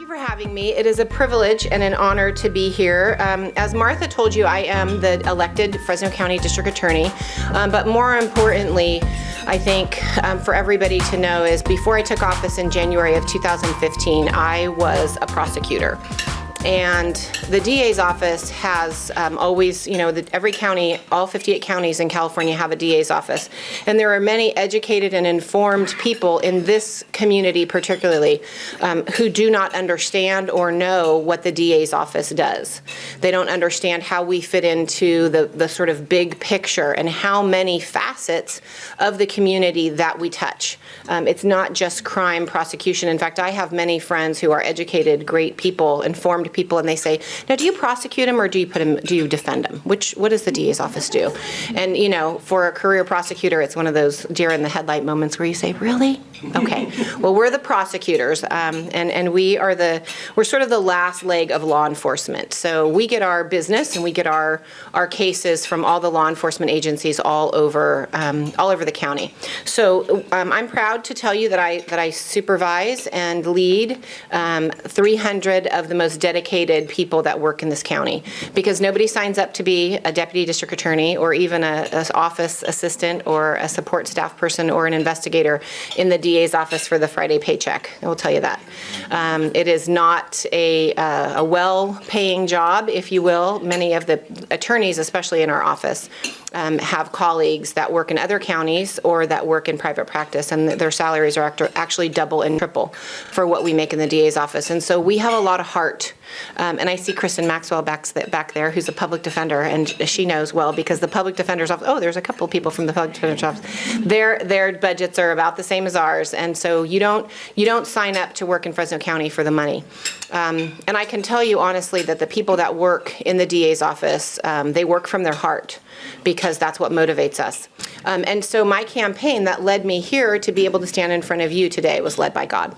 for having me. It is a privilege and an honor to be here. As Martha told you, I am the elected Fresno County District Attorney, but more importantly, I think for everybody to know is before I took office in January of 2015, I was a prosecutor. And the DA's office has always, every county, all 58 counties in California have a DA's office. And there are many educated and informed people in this community particularly who do not understand or know what the DA's office does. They don't understand how we fit into the sort of big picture and how many facets of the community that we touch. It's not just crime prosecution. In fact, I have many friends who are educated, great people, informed people, and they say, now, do you prosecute them or do you defend them? What does the DA's office do? And, for a career prosecutor, it's one of those deer in the headlight moments where you say, really? Okay. Well, we're the prosecutors, and we're sort of the last leg of law enforcement. So we get our business and we get our cases from all the law enforcement agencies all over the county. So I'm proud to tell you that I supervise and lead 300 of the most dedicated people that work in this county, because nobody signs up to be a deputy district attorney or even an office assistant or a support staff person or an investigator in the DA's office for the Friday paycheck. I will tell you that. It is not a well-paying job, if you will. Many of the attorneys, especially in our office, have colleagues that work in other counties or that work in private practice, and their salaries are actually double and triple for what we make in the DA's office. And so we have a lot of heart. And I see Kristen Maxwell back there, who's a public defender, and she knows well, because the public defender's office, there's a couple of people from the public defender's office. Their budgets are about the same as ours, and so you don't sign up to work in Fresno County for the money. And I can tell you honestly that the people that work in the DA's office, they work from their heart, because that's what motivates us. And so my campaign that led me here to be able to stand in front of you today was led by God.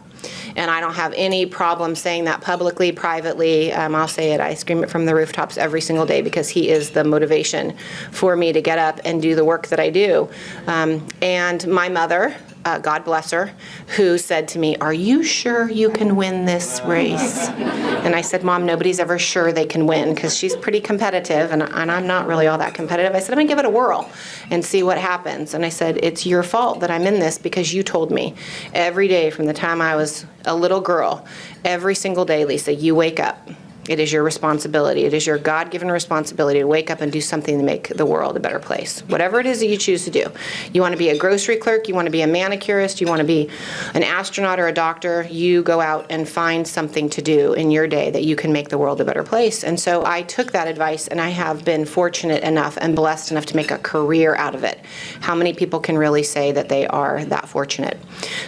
And I don't have any problem saying that publicly, privately. I'll say it. I scream it from the rooftops every single day, because he is the motivation for me to get up and do the work that I do. And my mother, God bless her, who said to me, "Are you sure you can win this race?" And I said, "Mom, nobody's ever sure they can win," because she's pretty competitive, and I'm not really all that competitive. I said, "I'm going to give it a whirl and see what happens." And I said, "It's your fault that I'm in this, because you told me every day from the time I was a little girl, every single day, Lisa, you wake up. It is your responsibility. It is your God-given responsibility to wake up and do something to make the world a better place. Whatever it is that you choose to do. You want to be a grocery clerk, you want to be a manicurist, you want to be an astronaut or a doctor, you go out and find something to do in your day that you can make the world a better place." And so I took that advice, and I have been fortunate enough and blessed enough to make a career out of it. How many people can really say that they are that fortunate?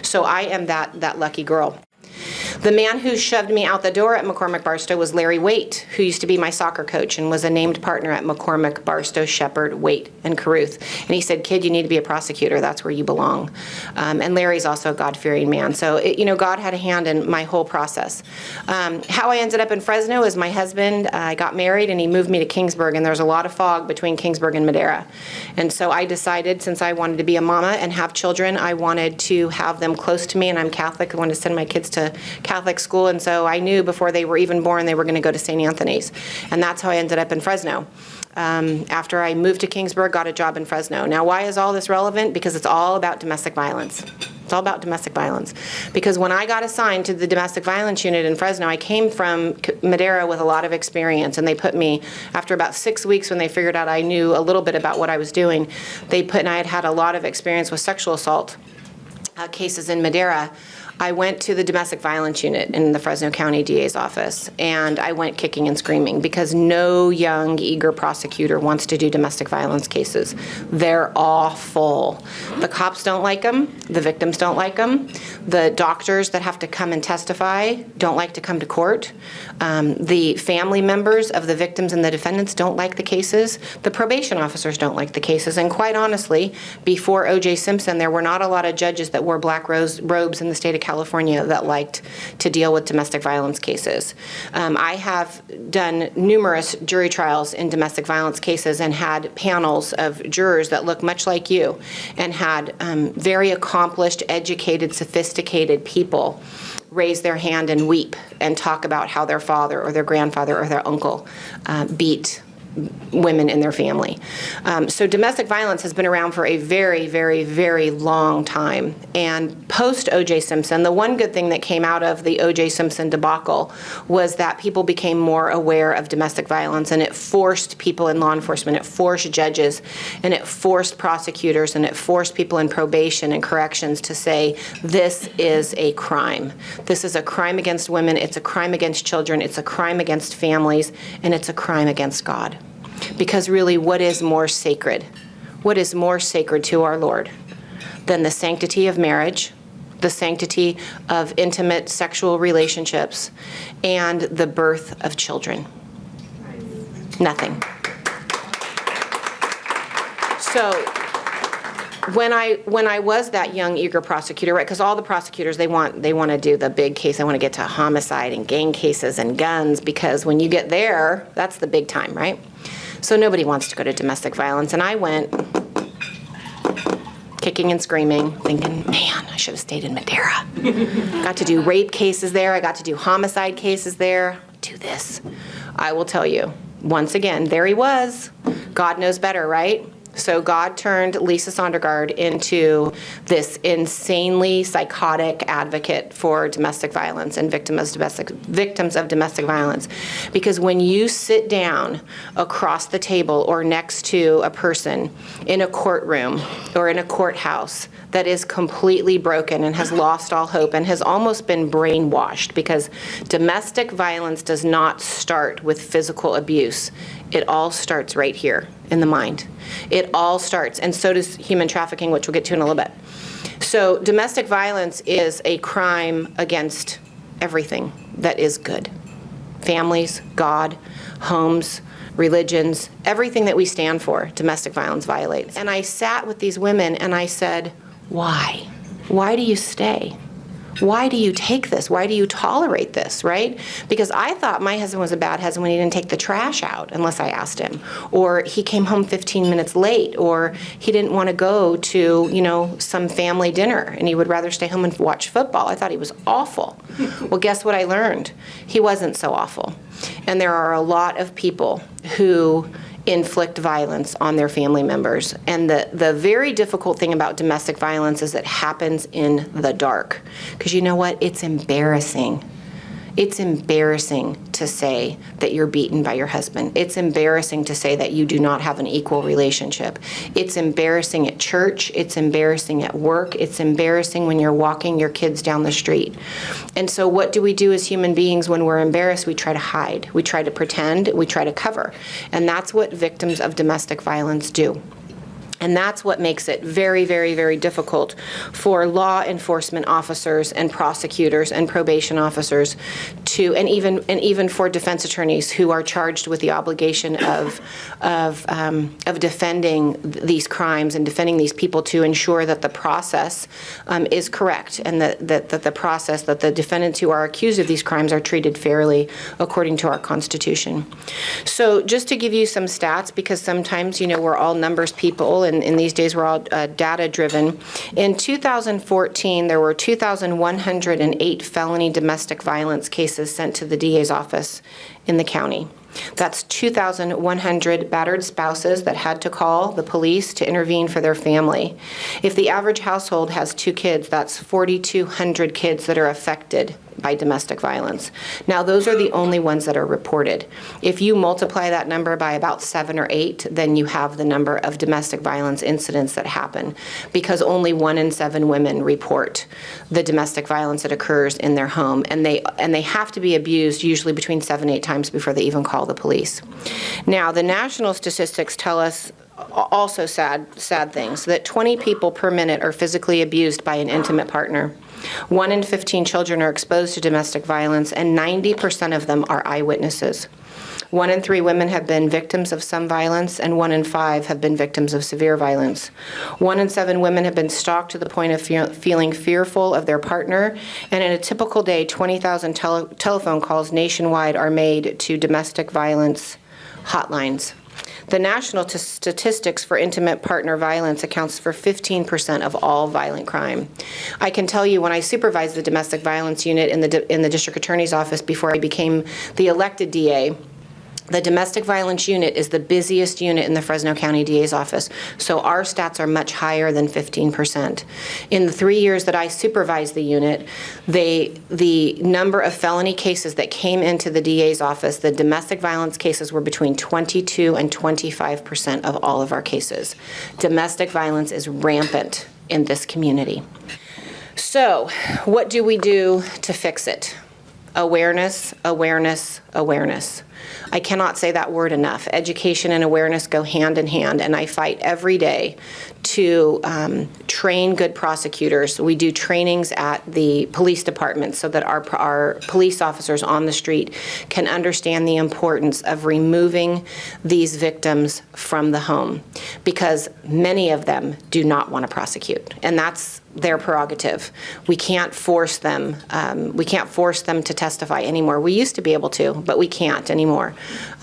So I am that lucky girl. The man who shoved me out the door at McCormick Barstow was Larry Waite, who used to be my soccer coach and was a named partner at McCormick, Barstow, Shepherd, Waite, and Caruth. And he said, "Kid, you need to be a prosecutor. That's where you belong." And Larry's also a God-fearing man. So, God had a hand in my whole process. How I ended up in Fresno is my husband, I got married, and he moved me to Kingsburg, and there's a lot of fog between Kingsburg and Madera. And so I decided, since I wanted to be a mama and have children, I wanted to have them close to me, and I'm Catholic. I wanted to send my kids to Catholic school, and so I knew before they were even born they were going to go to St. Anthony's, and that's how I ended up in Fresno. After I moved to Kingsburg, got a job in Fresno. Now, why is all this relevant? Because it's all about domestic violence. It's all about domestic violence. Because when I got assigned to the domestic violence unit in Fresno, I came from Madera with a lot of experience, and they put me, after about 6 weeks when they figured out I knew a little bit about what I was doing, and I had had a lot of experience with sexual assault cases in Madera. I went to the domestic violence unit in the Fresno County DA's office, and I went kicking and screaming, because no young, eager prosecutor wants to do domestic violence cases. They're awful. The cops don't like them. The victims don't like them. The doctors that have to come and testify don't like to come to court. The family members of the victims and the defendants don't like the cases. The probation officers don't like the cases. And quite honestly, before O.J. Simpson, there were not a lot of judges that wore black robes in the state of California that liked to deal with domestic violence cases. I have done numerous jury trials in domestic violence cases and had panels of jurors that look much like you, and had very accomplished, educated, sophisticated people raise their hand and weep and talk about how their father or their grandfather or their uncle beat women in their family. So domestic violence has been around for a very, very, very long time. And post O.J. Simpson, the one good thing that came out of the O.J. Simpson debacle was that people became more aware of domestic violence, and it forced people in law enforcement, it forced judges, and it forced prosecutors, and it forced people in probation and corrections to say, this is a crime. This is a crime against women, it's a crime against children, it's a crime against families, and it's a crime against God. Because really, what is more sacred? What is more sacred to our Lord than the sanctity of marriage, the sanctity of intimate sexual relationships, and the birth of children? Nothing. So when I was that young, eager prosecutor, right, because all the prosecutors, they want to do the big case. They want to get to homicide and gang cases and guns, because when you get there, that's the big time, right? So nobody wants to go to domestic violence. And I went kicking and screaming, thinking, man, I should have stayed in Madera. Got to do rape cases there. I got to do homicide cases there. Do this. I will tell you, once again, there he was. God knows better, right? So God turned Lisa Sondergaard into this insanely psychotic advocate for domestic violence and victims of domestic violence. Because when you sit down across the table or next to a person in a courtroom or in a courthouse that is completely broken and has lost all hope and has almost been brainwashed, because domestic violence does not start with physical abuse. It all starts right here in the mind. It all starts, and so does human trafficking, which we'll get to in a little bit. So domestic violence is a crime against everything that is good. Families, God, homes, religions, everything that we stand for, domestic violence violates. And I sat with these women and I said, why? Why do you stay? Why do you take this? Why do you tolerate this, right? Because I thought my husband was a bad husband when he didn't take the trash out unless I asked him. Or he came home 15 minutes late. Or he didn't want to go to, some family dinner and he would rather stay home and watch football. I thought he was awful. Well, guess what I learned? He wasn't so awful. And there are a lot of people who inflict violence on their family members. And the very difficult thing about domestic violence is it happens in the dark. Because you know what? It's embarrassing. It's embarrassing to say that you're beaten by your husband. It's embarrassing to say that you do not have an equal relationship. It's embarrassing at church. It's embarrassing at work. It's embarrassing when you're walking your kids down the street. And so what do we do as human beings when we're embarrassed? We try to hide. We try to pretend. We try to cover. And that's what victims of domestic violence do. And that's what makes it very, very, very difficult for law enforcement officers and prosecutors and probation officers to, and even for defense attorneys who are charged with the obligation of defending these crimes and defending these people, to ensure that the process is correct, and that the process, that the defendants who are accused of these crimes are treated fairly according to our Constitution. So just to give you some stats, because sometimes, we're all numbers people, and in these days we're all data driven. In 2014, there were 2,108 felony domestic violence cases sent to the DA's office in the county. That's 2,100 battered spouses that had to call the police to intervene for their family. If the average household has 2 kids, that's 4,200 kids that are affected by domestic violence. Now, those are the only ones that are reported. If you multiply that number by about 7 or 8, then you have the number of domestic violence incidents that happen, because only 1 in 7 women report the domestic violence that occurs in their home, and they have to be abused usually between 7 and 8 times before they even call the police. Now, the national statistics tell us also sad things, that 20 people per minute are physically abused by an intimate partner. 1 in 15 children are exposed to domestic violence, and 90% of them are eyewitnesses. 1 in 3 women have been victims of some violence, and 1 in 5 have been victims of severe violence. 1 in 7 women have been stalked to the point of feeling fearful of their partner, and in a typical day, 20,000 telephone calls nationwide are made to domestic violence hotlines. The national statistics for intimate partner violence accounts for 15% of all violent crime. I can tell you, when I supervised the domestic violence unit in the district attorney's office before I became the elected DA, the domestic violence unit is the busiest unit in the Fresno County DA's office, so our stats are much higher than 15%. In the 3 years that I supervised the unit, the number of felony cases that came into the DA's office, the domestic violence cases were between 22 and 25% of all of our cases. Domestic violence is rampant in this community. So, what do we do to fix it? Awareness, awareness, awareness. I cannot say that word enough. Education and awareness go hand in hand, and I fight every day to train good prosecutors. We do trainings at the police department so that our police officers on the street can understand the importance of removing these victims from the home, because many of them do not want to prosecute, and that's their prerogative. We can't force them. We can't force them to testify anymore. We used to be able to, but we can't anymore.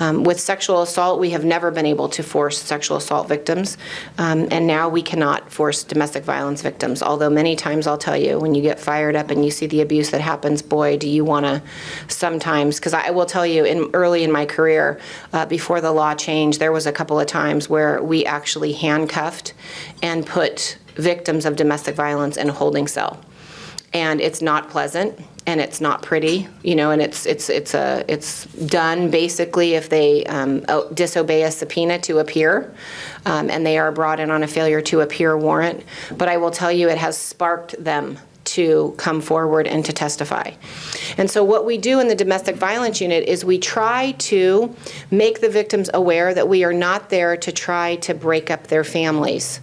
With sexual assault, we have never been able to force sexual assault victims, and now we cannot force domestic violence victims. Although many times I'll tell you, when you get fired up and you see the abuse that happens, boy, do you want to sometimes, because I will tell you, early in my career, before the law changed, there was a couple of times where we actually handcuffed and put victims of domestic violence in a holding cell. And it's not pleasant, and it's not pretty, you know, and it's done basically if they disobey a subpoena to appear, and they are brought in on a failure to appear warrant. But I will tell you, it has sparked them to come forward and to testify. And so what we do in the domestic violence unit is we try to make the victims aware that we are not there to try to break up their families,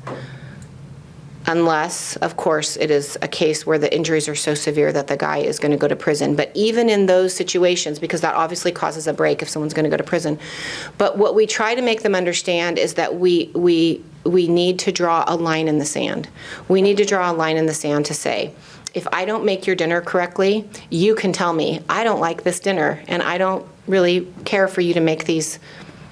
unless, of course, it is a case where the injuries are so severe that the guy is going to go to prison. But even in those situations, because that obviously causes a break if someone's going to go to prison, but what we try to make them understand is that we need to draw a line in the sand. We need to draw a line in the sand to say, if I don't make your dinner correctly, you can tell me, I don't like this dinner, and I don't really care for you to make these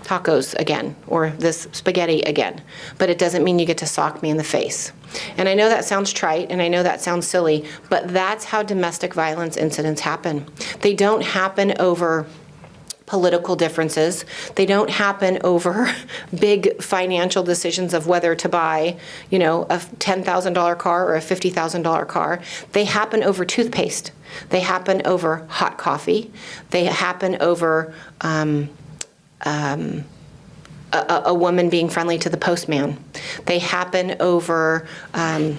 tacos again, or this spaghetti again. But it doesn't mean you get to sock me in the face. And I know that sounds trite, and I know that sounds silly, but that's how domestic violence incidents happen. They don't happen over political differences. They don't happen over big financial decisions of whether to buy, you know, a $10,000 car or a $50,000 car. They happen over toothpaste. They happen over hot coffee. They happen over a woman being friendly to the postman. They happen over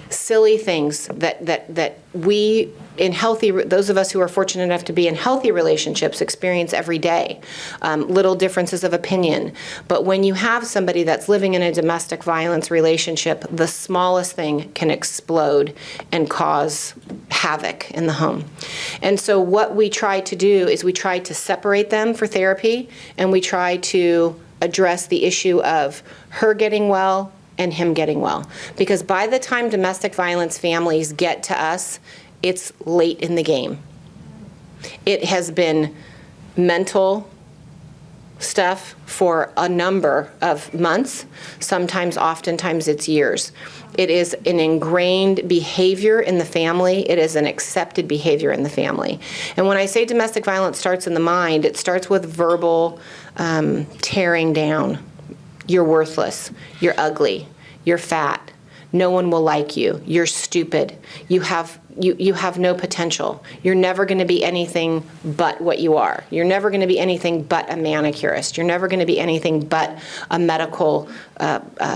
silly things that we, in healthy, those of us who are fortunate enough to be in healthy relationships, experience every day. Little differences of opinion. But when you have somebody that's living in a domestic violence relationship, the smallest thing can explode and cause havoc in the home. And so what we try to do is we try to separate them for therapy, and we try to address the issue of her getting well and him getting well. Because by the time domestic violence families get to us, it's late in the game. It has been mental stuff for a number of months, oftentimes it's years. It is an ingrained behavior in the family. It is an accepted behavior in the family. And when I say domestic violence starts in the mind, it starts with verbal tearing down. You're worthless. You're ugly. You're fat. No one will like you. You're stupid. You have no potential. You're never going to be anything but what you are. You're never going to be anything but a manicurist. You're never going to be anything but a medical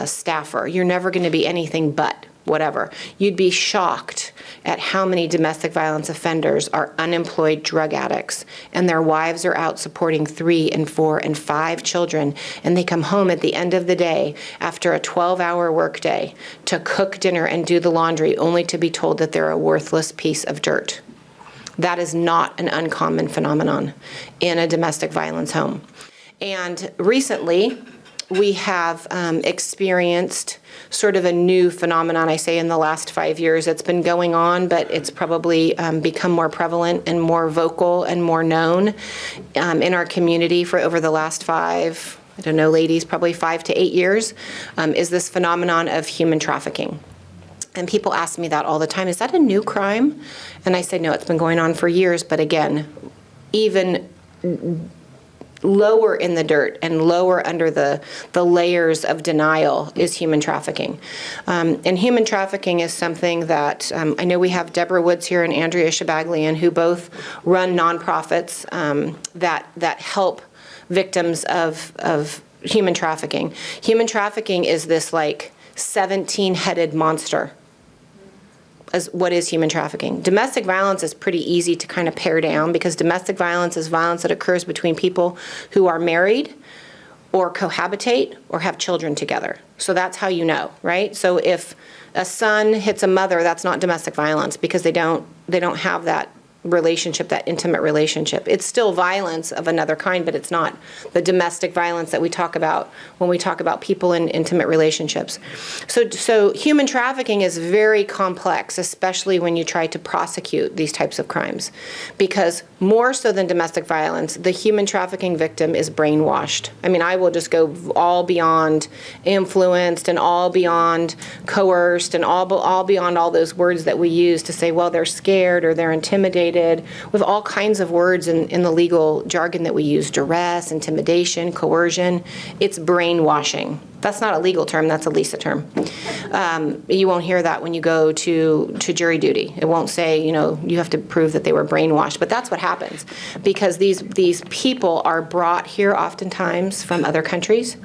staffer. You're never going to be anything but whatever. You'd be shocked at how many domestic violence offenders are unemployed drug addicts, and their wives are out supporting 3 and 4 and 5 children, and they come home at the end of the day after a 12-hour workday to cook dinner and do the laundry, only to be told that they're a worthless piece of dirt. That is not an uncommon phenomenon in a domestic violence home. And recently, we have experienced sort of a new phenomenon. I say in the last 5 years. It's been going on, but it's probably become more prevalent and more vocal and more known in our community for over the last 5, I don't know, ladies, probably 5 to 8 years, is this phenomenon of human trafficking. And people ask me that all the time. Is that a new crime? And I say, no, it's been going on for years. But again, even lower in the dirt and lower under the layers of denial is human trafficking. And human trafficking is something that I know we have Deborah Woods here and Andrea Shabaglian, who both run nonprofits that help victims of human trafficking. Human trafficking is this like 17-headed monster. As what is human trafficking? Domestic violence is pretty easy to kind of pare down, because domestic violence is violence that occurs between people who are married or cohabitate or have children together. So that's how you know, right? So if a son hits a mother, that's not domestic violence, because they don't have that relationship, that intimate relationship. It's still violence of another kind, but it's not the domestic violence that we talk about when we talk about people in intimate relationships. So human trafficking is very complex, especially when you try to prosecute these types of crimes, because more so than domestic violence, the human trafficking victim is brainwashed. I mean, I will just go all beyond influenced and all beyond coerced and all beyond all those words that we use to say, well, they're scared or they're intimidated, with all kinds of words in the legal jargon that we use: duress, intimidation, coercion. It's brainwashing. That's not a legal term, that's a Lisa term. You won't hear that when you go to jury duty. It won't say, you know, you have to prove that they were brainwashed, but that's what happens, because these people are brought here oftentimes from other countries,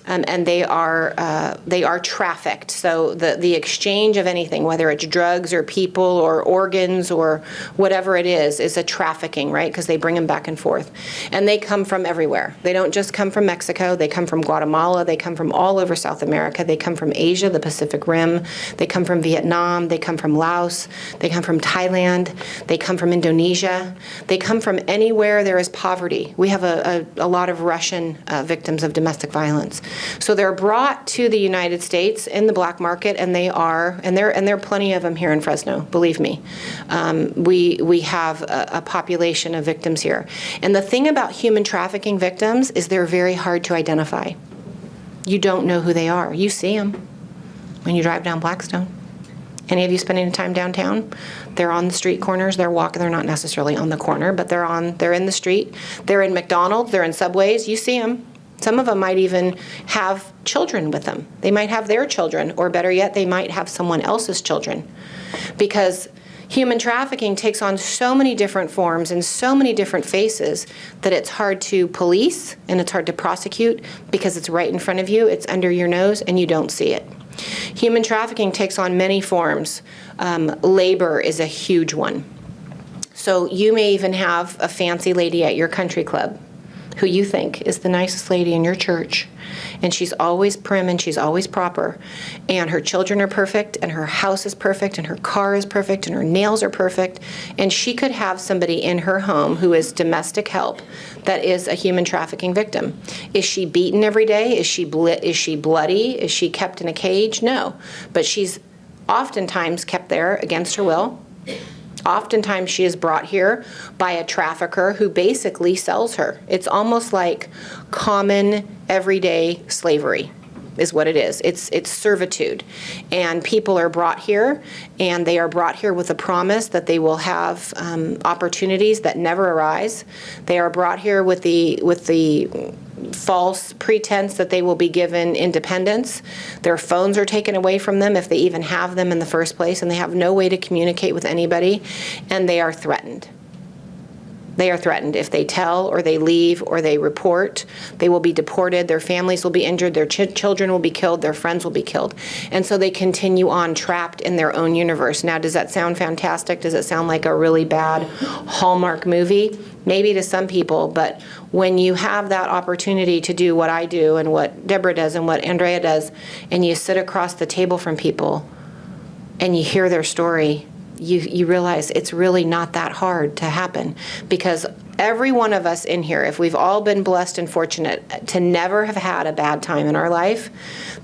and they are trafficked. So the exchange of anything, whether it's drugs or people or organs or whatever it is a trafficking, right? Because they bring them back and forth. And they come from everywhere. They don't just come from Mexico, they come from Guatemala, they come from all over South America, they come from Asia, the Pacific Rim, they come from Vietnam, they come from Laos, they come from Thailand, they come from Indonesia, they come from anywhere there is poverty. We have a lot of Russian victims of domestic violence. So they're brought to the United States in the black market, and there are plenty of them here in Fresno, believe me. We have a population of victims here. And the thing about human trafficking victims is they're very hard to identify. You don't know who they are. You see them when you drive down Blackstone. Any of you spending time downtown? They're on the street corners. They're walking. They're not necessarily on the corner, but they're in the street. They're in McDonald's. They're in Subways. You see them. Some of them might even have children with them. They might have their children, or better yet, they might have someone else's children, because human trafficking takes on so many different forms and so many different faces that it's hard to police and it's hard to prosecute, because it's right in front of you, it's under your nose, and you don't see it. Human trafficking takes on many forms. Labor is a huge one. So you may even have a fancy lady at your country club who you think is the nicest lady in your church, and she's always prim and she's always proper, and her children are perfect, and her house is perfect, and her car is perfect, and her nails are perfect, and she could have somebody in her home who is domestic help that is a human trafficking victim. Is she beaten every day? Is she bloody? Is she kept in a cage? No, but she's oftentimes kept there against her will. Oftentimes she is brought here by a trafficker who basically sells her. It's almost like common everyday slavery is what it is. It's servitude. And people are brought here, and they are brought here with a promise that they will have opportunities that never arise. They are brought here with the false pretense that they will be given independence. Their phones are taken away from them, if they even have them in the first place, and they have no way to communicate with anybody, and they are threatened. They are threatened. If they tell or they leave or they report, they will be deported, their families will be injured, their children will be killed, their friends will be killed. And so they continue on trapped in their own universe. Now, does that sound fantastic? Does it sound like a really bad Hallmark movie? Maybe to some people, but when you have that opportunity to do what I do and what Deborah does and what Andrea does, and you sit across the table from people and you hear their story, you realize it's really not that hard to happen, because every one of us in here, if we've all been blessed and fortunate to never have had a bad time in our life,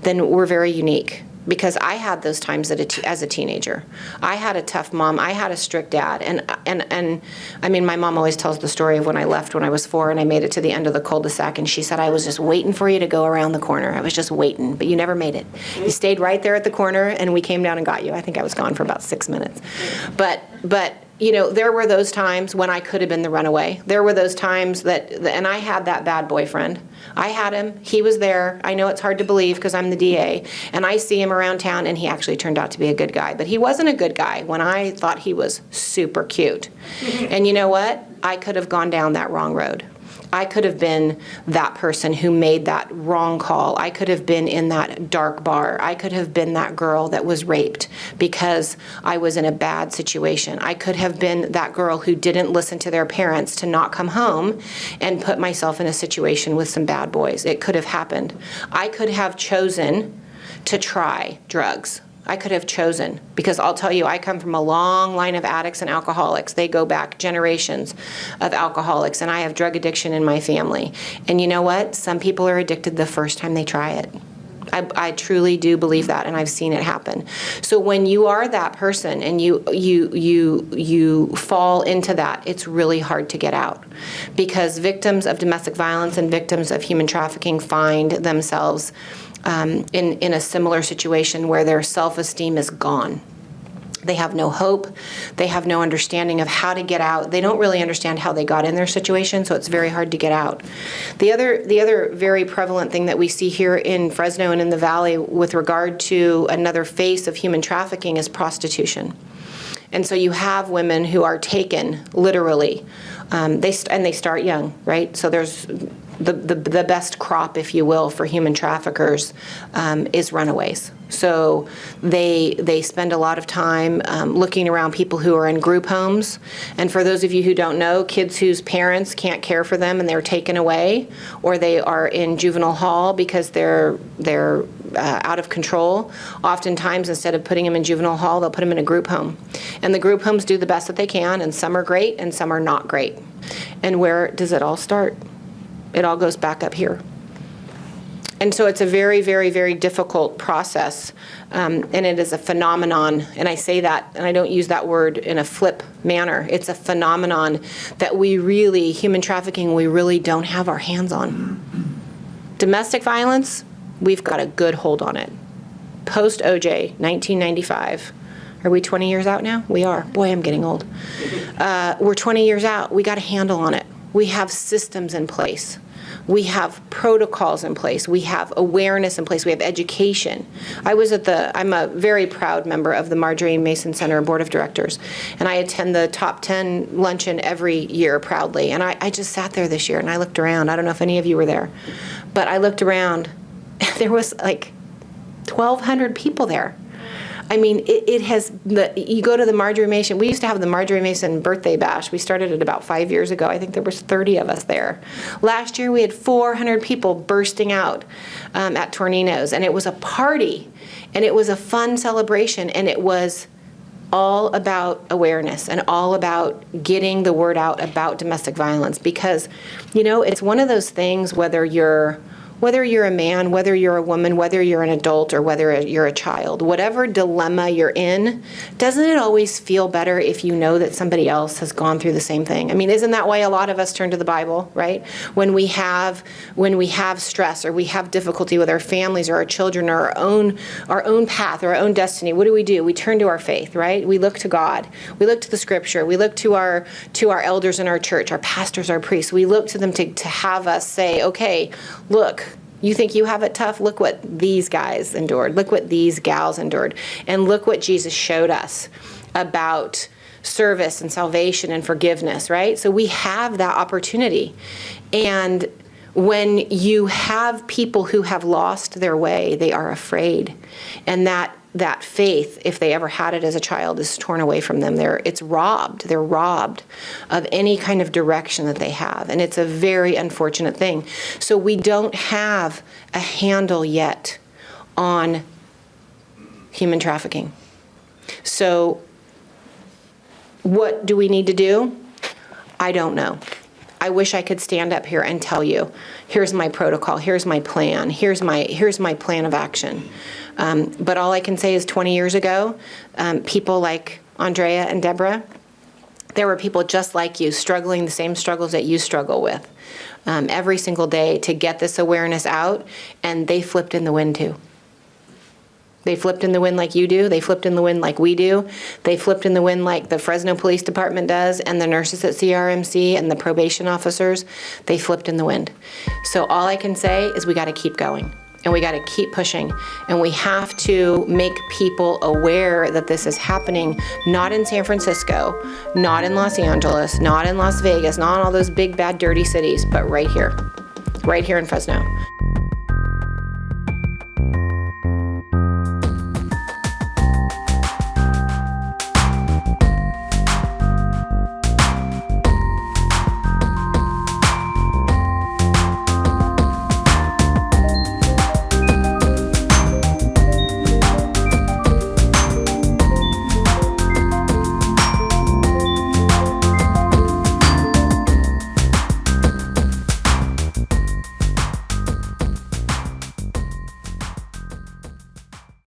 then we're very unique. because I had those times as a teenager. I had a tough mom. I had a strict dad. And I mean, my mom always tells the story of when I left when I was 4 and I made it to the end of the cul-de-sac, and she said, I was just waiting for you to go around the corner. I was just waiting, but you never made it. You stayed right there at the corner, and we came down and got you. I think I was gone for about 6 minutes. But you know, there were those times when I could have been the runaway. There were those times and I had that bad boyfriend. I had him. He was there. I know it's hard to believe because I'm the DA, and I see him around town, and he actually turned out to be a good guy. But he wasn't a good guy when I thought he was super cute. And you know what? I could have gone down that wrong road. I could have been that person who made that wrong call. I could have been in that dark bar. I could have been that girl that was raped because I was in a bad situation. I could have been that girl who didn't listen to their parents to not come home and put myself in a situation with some bad boys. It could have happened. I could have chosen to try drugs. I could have chosen, because I'll tell you, I come from a long line of addicts and alcoholics. They go back generations of alcoholics, and I have drug addiction in my family. And you know what? Some people are addicted the first time they try it. I truly do believe that, and I've seen it happen. So when you are that person and you fall into that, it's really hard to get out, because victims of domestic violence and victims of human trafficking find themselves in a similar situation where their self-esteem is gone. They have no hope. They have no understanding of how to get out. They don't really understand how they got in their situation, so it's very hard to get out. The other very prevalent thing that we see here in Fresno and in the Valley with regard to another face of human trafficking is prostitution. And so you have women who are taken literally. They start young, right? So there's the best crop, if you will, for human traffickers is runaways. So they spend a lot of time looking around people who are in group homes. And for those of you who don't know, kids whose parents can't care for them and they're taken away, or they are in juvenile hall because they're out of control, oftentimes instead of putting them in juvenile hall, they'll put them in a group home. And the group homes do the best that they can, and some are great and some are not great. And where does it all start? It all goes back up here. And so it's a very, very, very difficult process, and it is a phenomenon, and I say that, and I don't use that word in a flip manner. It's a phenomenon that human trafficking, we really don't have our hands on. Domestic violence, we've got a good hold on it. Post-OJ, 1995. Are we 20 years out now? We are. Boy, I'm getting old. We're 20 years out. We got a handle on it. We have systems in place. We have protocols in place. We have awareness in place. We have education. I'm a very proud member of the Marjorie Mason Center Board of Directors, and I attend the top 10 luncheon every year proudly. And I just sat there this year and I looked around. I don't know if any of you were there, but I looked around. There was like 1,200 people there. I mean, you go to the Marjorie Mason, we used to have the Marjorie Mason birthday bash. We started it about 5 years ago. I think there was 30 of us there. Last year we had 400 people bursting out at Tornino's, and it was a party, and it was a fun celebration, and it was all about awareness and all about getting the word out about domestic violence, because, you know, it's one of those things, whether you're a man, whether you're a woman, whether you're an adult, or whether you're a child, whatever dilemma you're in, doesn't it always feel better if you know that somebody else has gone through the same thing? I mean, isn't that why a lot of us turn to the Bible, right? When we have stress, or we have difficulty with our families or our children, or our own path or our own destiny, what do? We turn to our faith, right? We look to God. We look to the Scripture. We look to our elders in our church, our pastors, our priests. We look to them to have us say, okay, look, you think you have it tough? Look what these guys endured. Look what these gals endured. And look what Jesus showed us about service and salvation and forgiveness, right? So we have that opportunity. And when you have people who have lost their way, they are afraid. And that faith, if they ever had it as a child, is torn away from them. They're robbed of any kind of direction that they have. And it's a very unfortunate thing. So we don't have a handle yet on human trafficking. So what do we need to do? I don't know. I wish I could stand up here and tell you, here's my protocol, here's my plan, here's my plan of action. But all I can say is 20 years ago, people like Andrea and Deborah, there were people just like you struggling the same struggles that you struggle with every single day to get this awareness out, and they flipped in the wind too. They flipped in the wind like you do. They flipped in the wind like we do. They flipped in the wind like the Fresno Police Department does, and the nurses at CRMC and the probation officers. They flipped in the wind. So all I can say is we got to keep going, and we got to keep pushing, and we have to make people aware that this is happening, not in San Francisco, not in Los Angeles, not in Las Vegas, not in all those big, bad, dirty cities, but right here in Fresno.